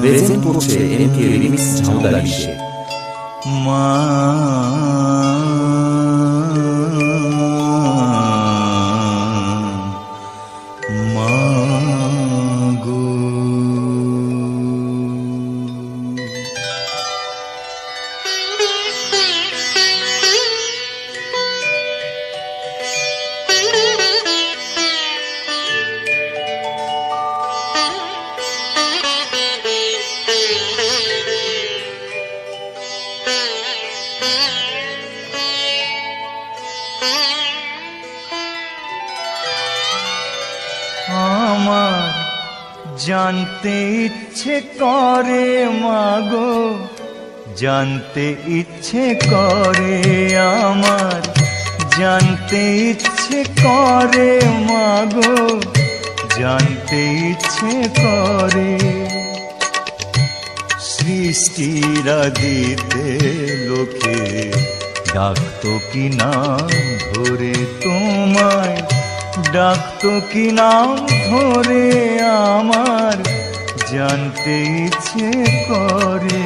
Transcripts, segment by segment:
Present করছে এমকে remix ঝাউদা বিশ্বে। মা আমার জানতে ইচ্ছে করে মাগো, জানতে ইচ্ছে করে আমার, জানতে ইচ্ছে করে মাগো, জানতে ইচ্ছে করে সৃষ্টিরা দিতে লোকে ডাকতো কি নাম ধরে তোমায়, ডাকতো কি নাম ধরে আমার, জানতে ইচ্ছে করে।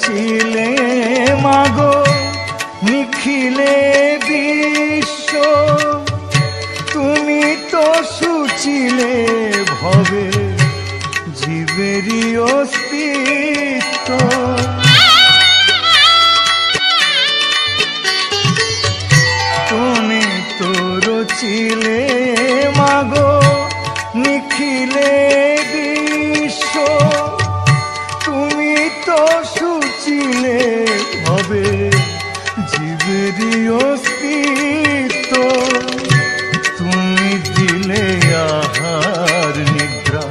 ছিলে মাগো নিখিলে বিশ্ব, তুমি তো সুচিলে ভবে জীবেরই অস্তিত্ব, তুমি তো রচিলে মাগো নিখিলে বিশ্ব, তুমি তো সুচিলে হবে জীবেরই অস্তিত্ব, তুমি দিলে আহার নিদ্রা,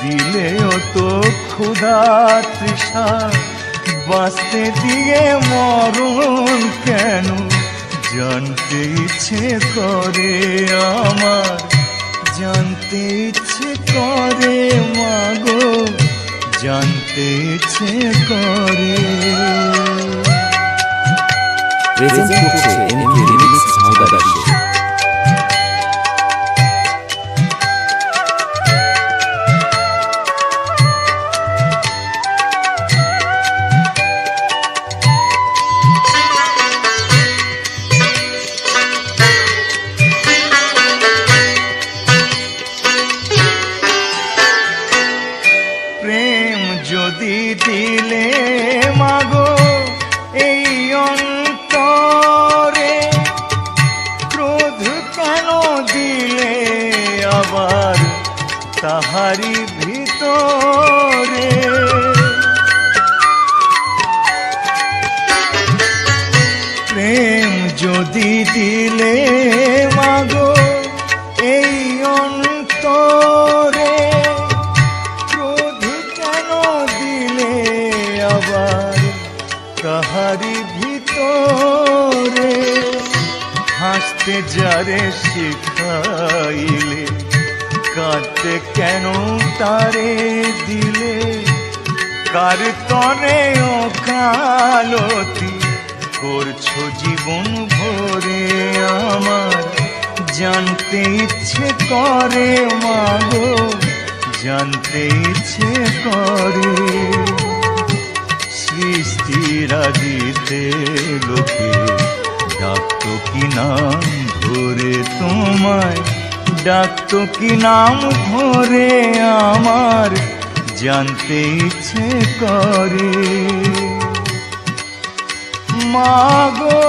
দিলেও তো ক্ষুধা তৃষা, বাঁচতে দিয়ে মরণ কেন জানতে ইচ্ছে করে আমার, জানতে ইচ্ছে করে মাগো, জানতে ইচ্ছে করে। প্রেজেন্ট করছে এমকে রিমিক্স ঝাউদা বিশ্বে। প্রেম যদি দিলে মাগো এই অন্তরে, ক্রোধ কেন দিলে আবার তাহারি ভিতরে, প্রেম যদি দিলে মাগো এই অন্তরে, আবার কাহারি ভিতরে, হাসতে যারে শিখাইলে কাঁদতে কেন তারে দিলে, কার তনে ওকালতি করছো জীবন ভরে আমার, জানতে ইচ্ছে করে মাগো, জানতে ইচ্ছে করে সৃষ্টিরা দিতে লোকে ডাকতো কি নাম ধরে তোমায়, ডাকতো কি নাম ধরে আমার, জানতে ইচ্ছে করে মাগো।